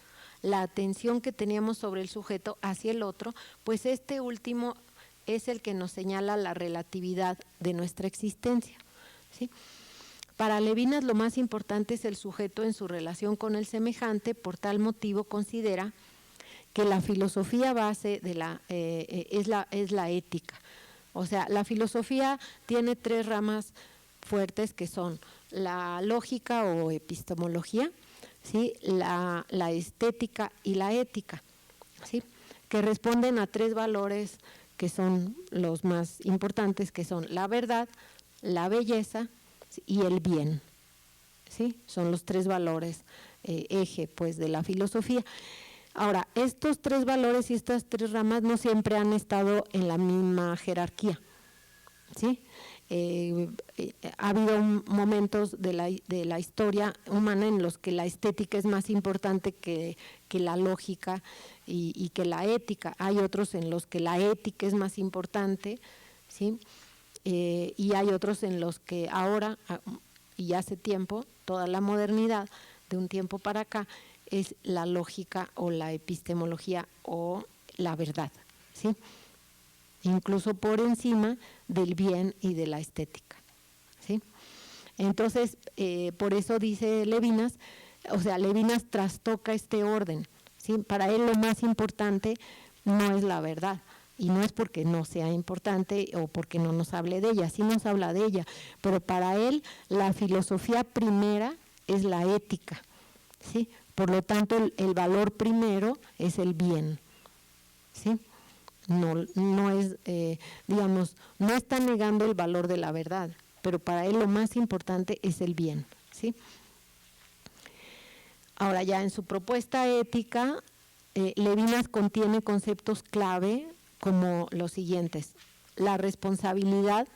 la atención que teníamos sobre el sujeto hacia el otro, pues este último es el que nos señala la relatividad de nuestra existencia, ¿sí? Para Levinas lo más importante es el sujeto en su relación con el semejante, por tal motivo considera que la filosofía base de es la ética. O sea, la filosofía tiene tres ramas fuertes que son la lógica o epistemología, ¿sí? la estética y la ética, ¿sí? Que responden a tres valores que son los más importantes, que son la verdad, la belleza y el bien, ¿sí? Son los tres valores eje, pues, de la filosofía. Ahora, estos tres valores y estas tres ramas no siempre han estado en la misma jerarquía, ¿sí? ha habido momentos de la historia humana en los que la estética es más importante que la lógica y que la ética. Hay otros en los que la ética es más importante, ¿sí? Y hay otros en los que ahora, y hace tiempo, toda la modernidad, de un tiempo para acá, es la lógica o la epistemología o la verdad, ¿sí? Incluso por encima del bien y de la estética, ¿sí? Entonces, por eso dice Levinas, o sea, Levinas trastoca este orden, ¿sí? Para él lo más importante no es la verdad, y no es porque no sea importante o porque no nos hable de ella, sí nos habla de ella, pero para él la filosofía primera es la ética, ¿sí? Por lo tanto, el valor primero es el bien, ¿sí? No es, digamos, no está negando el valor de la verdad, pero para él lo más importante es el bien, ¿sí? Ahora ya en su propuesta ética, Levinas contiene conceptos clave como los siguientes: la responsabilidad,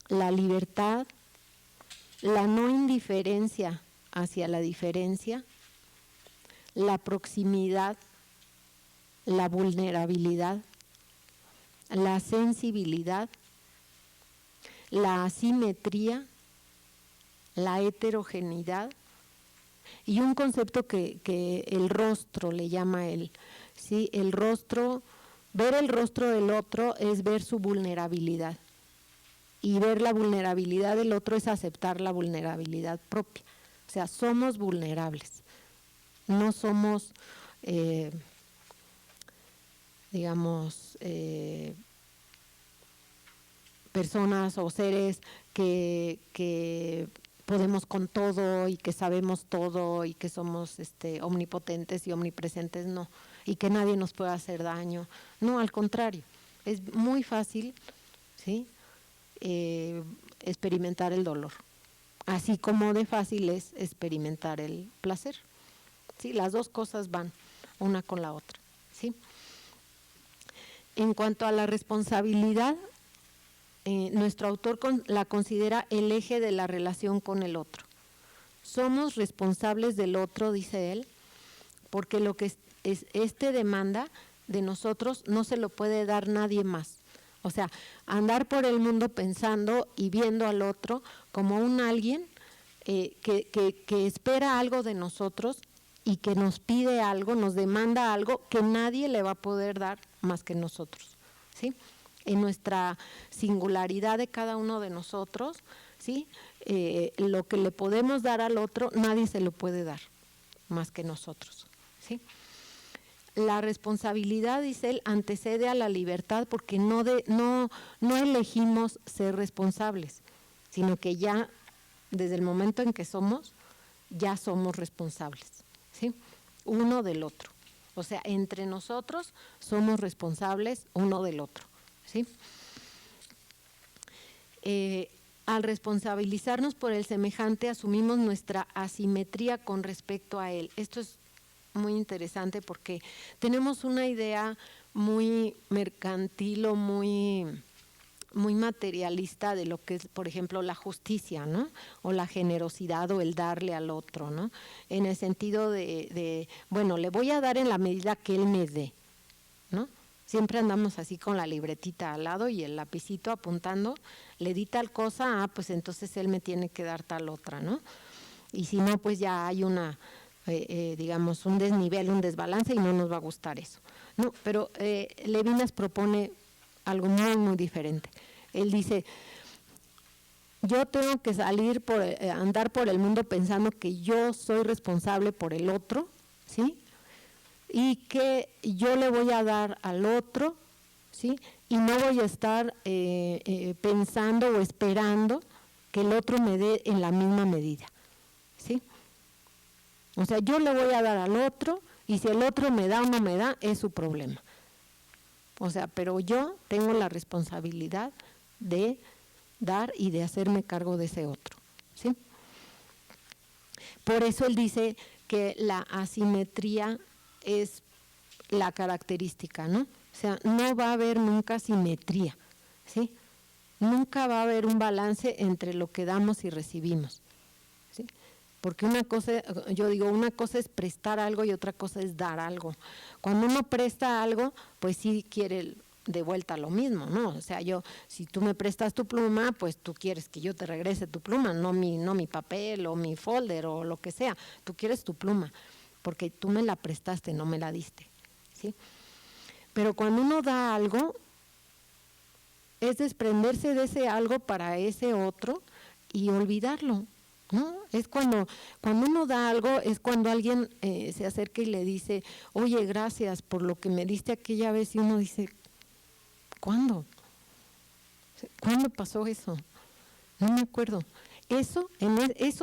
la libertad, la no indiferencia hacia la diferencia, la proximidad, la vulnerabilidad, la sensibilidad, la asimetría, la heterogeneidad y un concepto que el rostro le llama él, ¿sí? El rostro, ver el rostro del otro es ver su vulnerabilidad, y ver la vulnerabilidad del otro es aceptar la vulnerabilidad propia. O sea, somos vulnerables, no somos, digamos, personas o seres que podemos con todo y que sabemos todo y que somos omnipotentes y omnipresentes, no, y que nadie nos puede hacer daño. No, al contrario, es muy fácil, ¿sí? Experimentar el dolor, así como de fácil es experimentar el placer, ¿sí? Las dos cosas van una con la otra, ¿sí? En cuanto a la responsabilidad, nuestro autor la considera el eje de la relación con el otro. Somos responsables del otro, dice él, porque lo que este demanda de nosotros no se lo puede dar nadie más. O sea, andar por el mundo pensando y viendo al otro como un alguien que espera algo de nosotros y que nos pide algo, nos demanda algo que nadie le va a poder dar más que nosotros, ¿sí? En nuestra singularidad de cada uno de nosotros, ¿sí? Lo que le podemos dar al otro, nadie se lo puede dar más que nosotros, ¿sí? La responsabilidad, dice él, antecede a la libertad porque no elegimos ser responsables, sino que ya desde el momento en que somos, ya somos responsables, ¿sí? Uno del otro. O sea, entre nosotros somos responsables uno del otro, ¿sí? Al responsabilizarnos por el semejante, asumimos nuestra asimetría con respecto a él. Esto es muy interesante porque tenemos una idea muy mercantil o muy materialista de lo que es, por ejemplo, la justicia, ¿no? O la generosidad o el darle al otro, ¿no? En el sentido de bueno, le voy a dar en la medida que él me dé, ¿no? Siempre andamos así con la libretita al lado y el lapicito apuntando, le di tal cosa, pues entonces él me tiene que dar tal otra, ¿no? Y si no, pues ya hay una, digamos, un desnivel, un desbalance y no nos va a gustar eso. No, pero Levinas propone algo muy, muy diferente. Él dice, yo tengo que salir andar por el mundo pensando que yo soy responsable por el otro, ¿sí? Y que yo le voy a dar al otro, ¿sí? Y no voy a estar pensando o esperando que el otro me dé en la misma medida, ¿sí? O sea, yo le voy a dar al otro y si el otro me da o no me da, es su problema. O sea, pero yo tengo la responsabilidad de dar y de hacerme cargo de ese otro, ¿sí? Por eso él dice que la asimetría es la característica, ¿no? O sea, no va a haber nunca simetría, ¿sí? nunca va a haber un balance entre lo que damos y recibimos, ¿sí? Porque una cosa, yo digo, una cosa es prestar algo y otra cosa es dar algo. Cuando uno presta algo, pues sí quiere de vuelta lo mismo, ¿no? O sea, si tú me prestas tu pluma, pues tú quieres que yo te regrese tu pluma, no mi papel o mi folder o lo que sea. Tú quieres tu pluma, porque tú me la prestaste, no me la diste, ¿sí? Pero cuando uno da algo, es desprenderse de ese algo para ese otro y olvidarlo, ¿no? Es cuando uno da algo, es cuando alguien se acerca y le dice, oye, gracias por lo que me diste aquella vez, y uno dice, ¿cuándo? ¿Cuándo pasó eso? No me acuerdo. Eso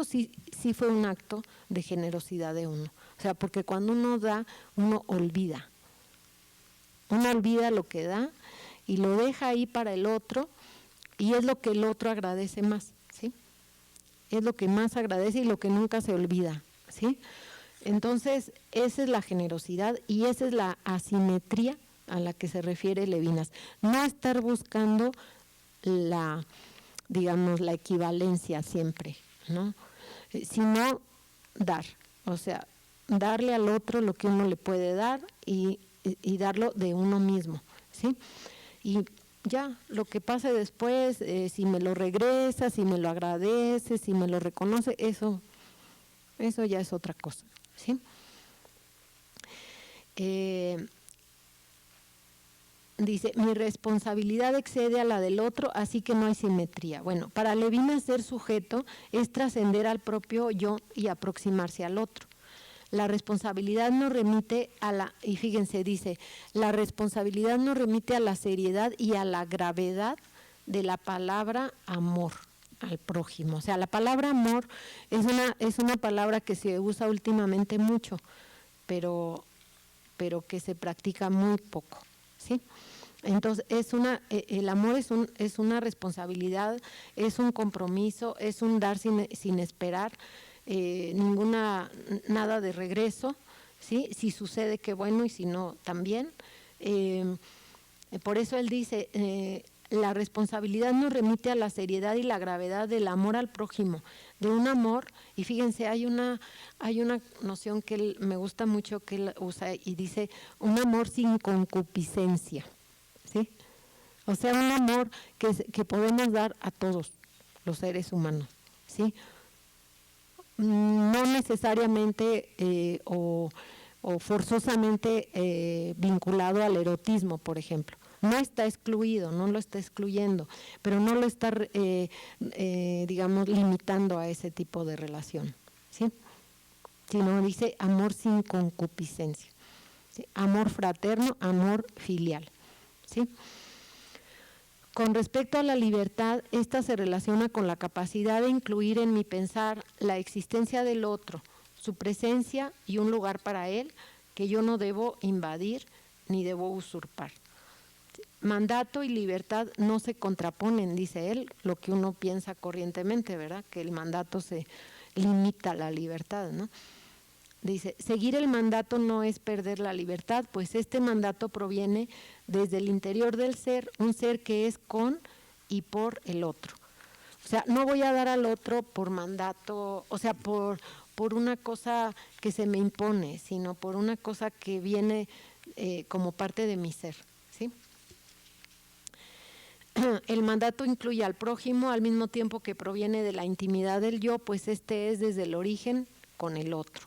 sí fue un acto de generosidad de uno. O sea, porque cuando uno da, uno olvida. Uno olvida lo que da y lo deja ahí para el otro, y es lo que el otro agradece más, ¿sí? Es lo que más agradece y lo que nunca se olvida, ¿sí? Entonces, esa es la generosidad y esa es la asimetría a la que se refiere Levinas. No estar buscando la equivalencia siempre, ¿no? Sino dar, o sea, darle al otro lo que uno le puede dar y darlo de uno mismo, ¿sí? Y ya, lo que pase después, si me lo regresa, si me lo agradece, si me lo reconoce, eso ya es otra cosa, ¿sí? Dice, mi responsabilidad excede a la del otro, así que no hay simetría. Bueno, para Levinas ser sujeto es trascender al propio yo y aproximarse al otro. La responsabilidad nos remite y fíjense, dice, la responsabilidad nos remite a la seriedad y a la gravedad de la palabra amor al prójimo. O sea, la palabra amor es una palabra que se usa últimamente mucho, pero que se practica muy poco, ¿sí? Entonces, el amor es una responsabilidad, es un compromiso, es un dar sin esperar nada de regreso, ¿sí? Si sucede, qué bueno, y si no, también. Por eso él dice, la responsabilidad nos remite a la seriedad y la gravedad del amor al prójimo, de un amor, y fíjense, hay una noción que él, me gusta mucho, que él usa y dice, un amor sin concupiscencia, ¿sí? O sea, un amor que podemos dar a todos los seres humanos, ¿sí? No necesariamente o forzosamente vinculado al erotismo, por ejemplo. No está excluido, no lo está excluyendo, pero no lo está, digamos, limitando a ese tipo de relación, ¿sí? Sino dice amor sin concupiscencia, ¿sí? Amor fraterno, amor filial, ¿sí? Con respecto a la libertad, esta se relaciona con la capacidad de incluir en mi pensar la existencia del otro, su presencia y un lugar para él que yo no debo invadir ni debo usurpar. Mandato y libertad no se contraponen, dice él, lo que uno piensa corrientemente, ¿verdad? Que el mandato se limita a la libertad, ¿no? Dice, seguir el mandato no es perder la libertad, pues este mandato proviene desde el interior del ser, un ser que es con y por el otro. O sea, no voy a dar al otro por mandato, o sea, por una cosa que se me impone, sino por una cosa que viene como parte de mi ser, ¿sí? El mandato incluye al prójimo al mismo tiempo que proviene de la intimidad del yo, pues este es desde el origen con el otro,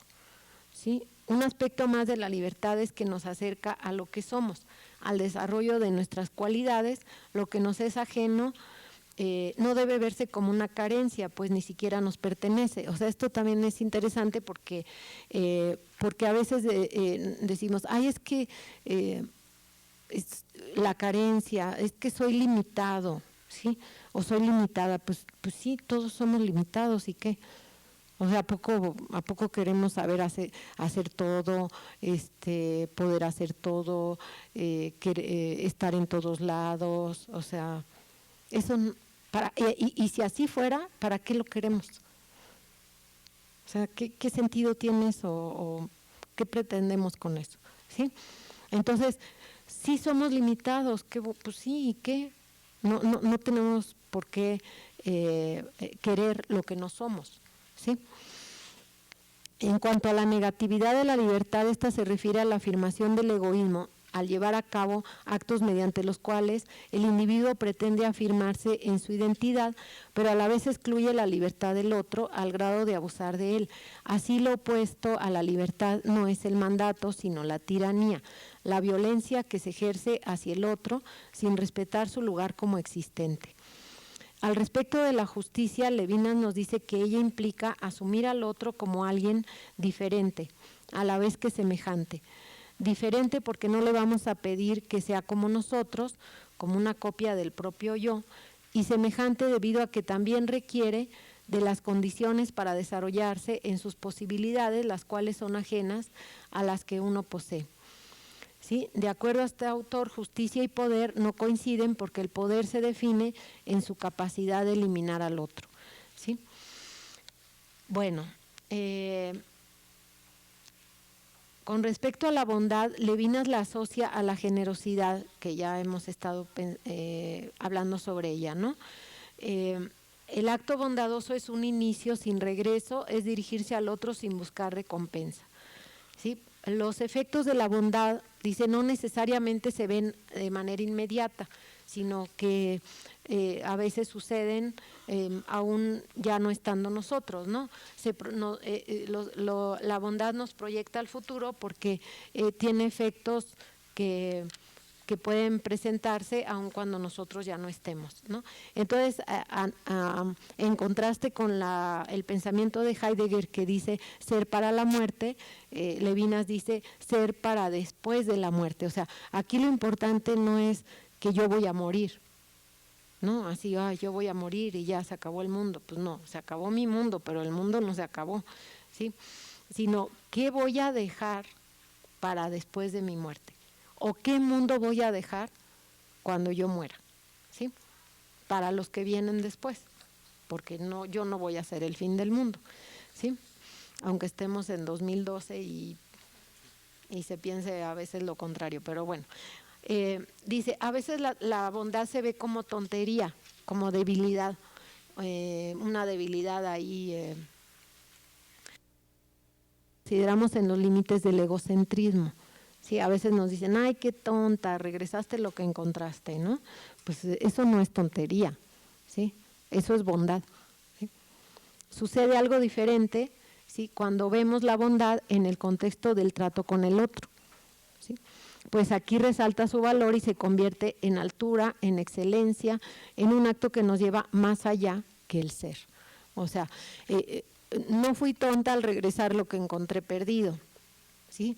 ¿sí? Un aspecto más de la libertad es que nos acerca a lo que somos, al desarrollo de nuestras cualidades, lo que nos es ajeno. No debe verse como una carencia, pues ni siquiera nos pertenece. O sea, esto también es interesante porque a veces decimos, ay, es que es la carencia, es que soy limitado, ¿sí? O soy limitada, pues sí, todos somos limitados, ¿y qué? O sea, ¿a poco queremos saber hacer todo, poder hacer todo, estar en todos lados? O sea, eso y si así fuera, ¿para qué lo queremos? O sea, ¿qué sentido tiene eso o qué pretendemos con eso? ¿Sí? Entonces, sí somos limitados, pues sí, ¿y qué? No tenemos por qué querer lo que no somos, ¿sí? En cuanto a la negatividad de la libertad, esta se refiere a la afirmación del egoísmo al llevar a cabo actos mediante los cuales el individuo pretende afirmarse en su identidad, pero a la vez excluye la libertad del otro al grado de abusar de él. Así, lo opuesto a la libertad no es el mandato, sino la tiranía, la violencia que se ejerce hacia el otro sin respetar su lugar como existente. Al respecto de la justicia, Levinas nos dice que ella implica asumir al otro como alguien diferente, a la vez que semejante. Diferente porque no le vamos a pedir que sea como nosotros, como una copia del propio yo, y semejante debido a que también requiere de las condiciones para desarrollarse en sus posibilidades, las cuales son ajenas a las que uno posee. ¿Sí? De acuerdo a este autor, justicia y poder no coinciden porque el poder se define en su capacidad de eliminar al otro. ¿Sí? Bueno, con respecto a la bondad, Levinas la asocia a la generosidad, que ya hemos estado hablando sobre ella, ¿no? El acto bondadoso es un inicio sin regreso, es dirigirse al otro sin buscar recompensa, ¿sí? Los efectos de la bondad, dice, no necesariamente se ven de manera inmediata, sino que a veces suceden aún ya no estando nosotros, ¿no? La bondad nos proyecta al futuro porque tiene efectos que pueden presentarse aun cuando nosotros ya no estemos, ¿no? Entonces, en contraste con el pensamiento de Heidegger que dice ser para la muerte, Levinas dice ser para después de la muerte. O sea, aquí lo importante no es que yo voy a morir, ¿no? Así, yo voy a morir y ya se acabó el mundo. Pues no, se acabó mi mundo, pero el mundo no se acabó, ¿sí? Sino, ¿qué voy a dejar para después de mi muerte? ¿O qué mundo voy a dejar cuando yo muera? ¿Sí? Para los que vienen después, porque yo no voy a ser el fin del mundo, ¿sí? Aunque estemos en 2012 y se piense a veces lo contrario, pero bueno. Dice, a veces la bondad se ve como tontería, como debilidad, una debilidad ahí. Consideramos en los límites del egocentrismo. Sí, a veces nos dicen, ay, qué tonta, regresaste lo que encontraste, ¿no? Pues eso no es tontería, ¿sí? Eso es bondad, ¿sí? Sucede algo diferente, ¿sí? Cuando vemos la bondad en el contexto del trato con el otro, ¿sí? Pues aquí resalta su valor y se convierte en altura, en excelencia, en un acto que nos lleva más allá que el ser. O sea, no fui tonta al regresar lo que encontré perdido, ¿sí?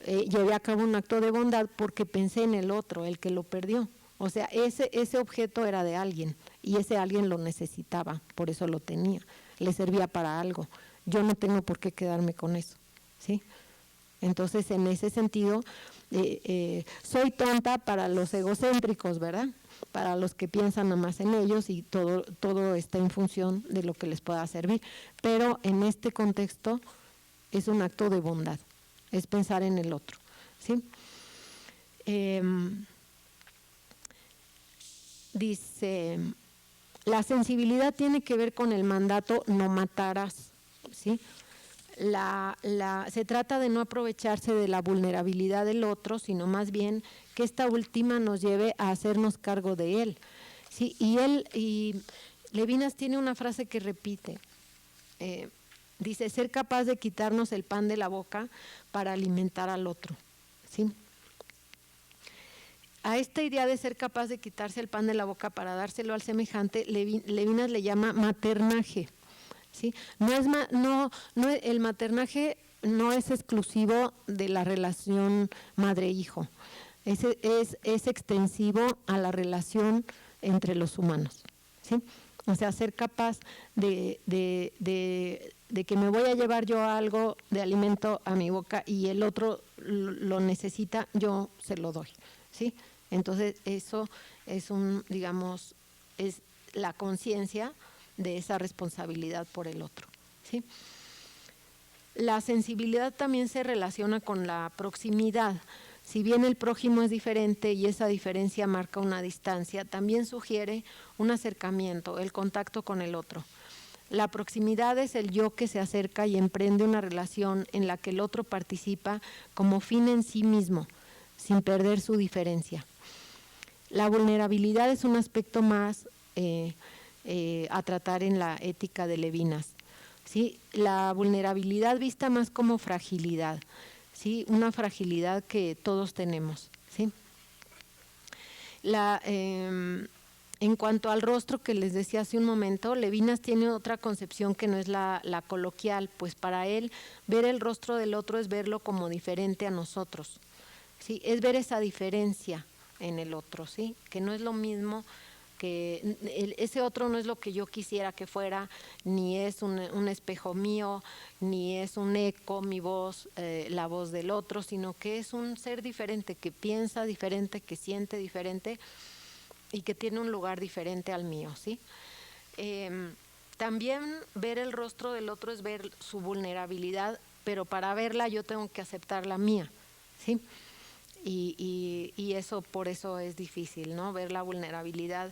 Llevé a cabo un acto de bondad porque pensé en el otro, el que lo perdió. O sea, ese objeto era de alguien y ese alguien lo necesitaba, por eso lo tenía, le servía para algo. Yo no tengo por qué quedarme con eso, ¿sí? Entonces, en ese sentido, soy tonta para los egocéntricos, ¿verdad? Para los que piensan nada más en ellos y todo está en función de lo que les pueda servir. Pero en este contexto es un acto de bondad. Es pensar en el otro, ¿sí? Dice, la sensibilidad tiene que ver con el mandato no matarás, ¿sí? Se trata de no aprovecharse de la vulnerabilidad del otro, sino más bien que esta última nos lleve a hacernos cargo de él, ¿sí? Y Levinas tiene una frase que repite, dice, ser capaz de quitarnos el pan de la boca para alimentar al otro, ¿sí? A esta idea de ser capaz de quitarse el pan de la boca para dárselo al semejante, Levinas le llama maternaje, ¿sí? El maternaje no es exclusivo de la relación madre-hijo, es extensivo a la relación entre los humanos, ¿sí? O sea, ser capaz de que me voy a llevar yo algo de alimento a mi boca y el otro lo necesita, yo se lo doy, ¿sí? Entonces, eso es es la conciencia de esa responsabilidad por el otro, ¿sí? La sensibilidad también se relaciona con la proximidad, Si bien el prójimo es diferente y esa diferencia marca una distancia, también sugiere un acercamiento, el contacto con el otro. La proximidad es el yo que se acerca y emprende una relación en la que el otro participa como fin en sí mismo, sin perder su diferencia. La vulnerabilidad es un aspecto más a tratar en la ética de Levinas. ¿Sí? La vulnerabilidad vista más como fragilidad, ¿sí? Una fragilidad que todos tenemos. ¿Sí? En cuanto al rostro que les decía hace un momento, Levinas tiene otra concepción que no es la coloquial, pues para él ver el rostro del otro es verlo como diferente a nosotros. ¿Sí? Es ver esa diferencia en el otro, ¿sí? Que no es lo mismo, que ese otro no es lo que yo quisiera que fuera, ni es un espejo mío, ni es un eco, mi voz, la voz del otro, sino que es un ser diferente, que piensa diferente, que siente diferente y que tiene un lugar diferente al mío, ¿sí? También ver el rostro del otro es ver su vulnerabilidad, pero para verla yo tengo que aceptar la mía, ¿sí? Y eso, por eso es difícil, ¿no? Ver la vulnerabilidad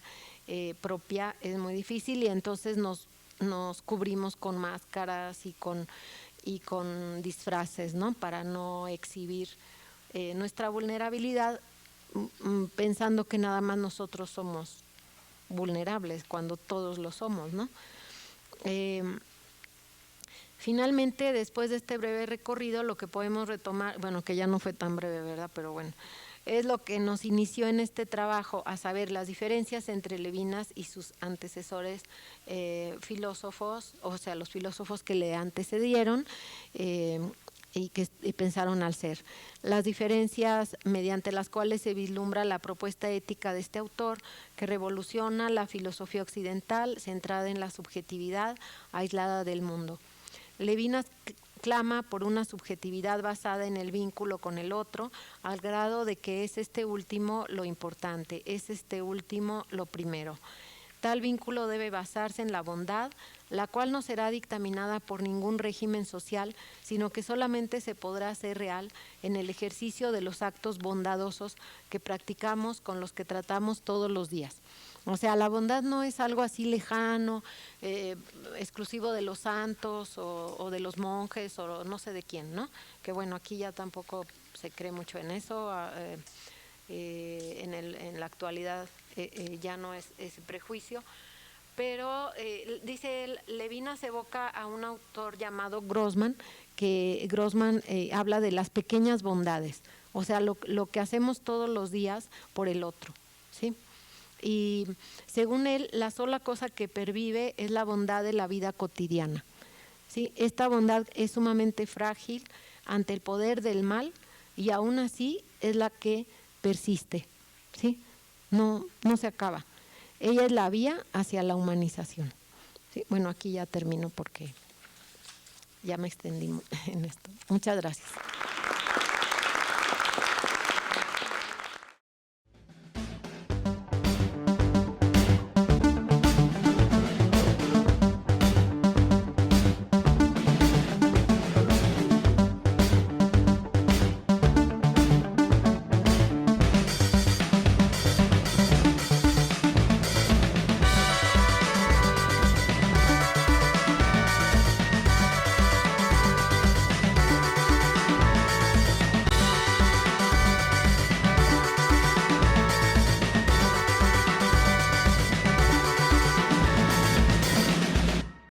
propia es muy difícil y entonces nos cubrimos con máscaras y con disfraces, ¿no? Para no exhibir nuestra vulnerabilidad, pensando que nada más nosotros somos vulnerables, cuando todos lo somos, ¿no? Finalmente, después de este breve recorrido, lo que podemos retomar, bueno, que ya no fue tan breve, ¿verdad? Pero bueno, es lo que nos inició en este trabajo, a saber, las diferencias entre Levinas y sus antecesores filósofos, o sea, los filósofos que le antecedieron y que pensaron al ser. Las diferencias mediante las cuales se vislumbra la propuesta ética de este autor, que revoluciona la filosofía occidental centrada en la subjetividad aislada del mundo. Levinas clama por una subjetividad basada en el vínculo con el otro, al grado de que es este último lo importante, es este último lo primero. Tal vínculo debe basarse en la bondad, la cual no será dictaminada por ningún régimen social, sino que solamente se podrá hacer real en el ejercicio de los actos bondadosos que practicamos con los que tratamos todos los días. O sea, la bondad no es algo así lejano, exclusivo de los santos o de los monjes o no sé de quién, ¿no? Que bueno, aquí ya tampoco se cree mucho en eso, en la actualidad ya no es ese prejuicio, pero dice él, Levinas evoca a un autor llamado Grossman, que Grossman habla de las pequeñas bondades, o sea, lo que hacemos todos los días por el otro, ¿sí? Y según él, la sola cosa que pervive es la bondad de la vida cotidiana, ¿sí? Esta bondad es sumamente frágil ante el poder del mal y aún así es la que persiste, ¿sí? No se acaba. Ella es la vía hacia la humanización, ¿sí? Bueno, aquí ya termino porque ya me extendí en esto. Muchas gracias.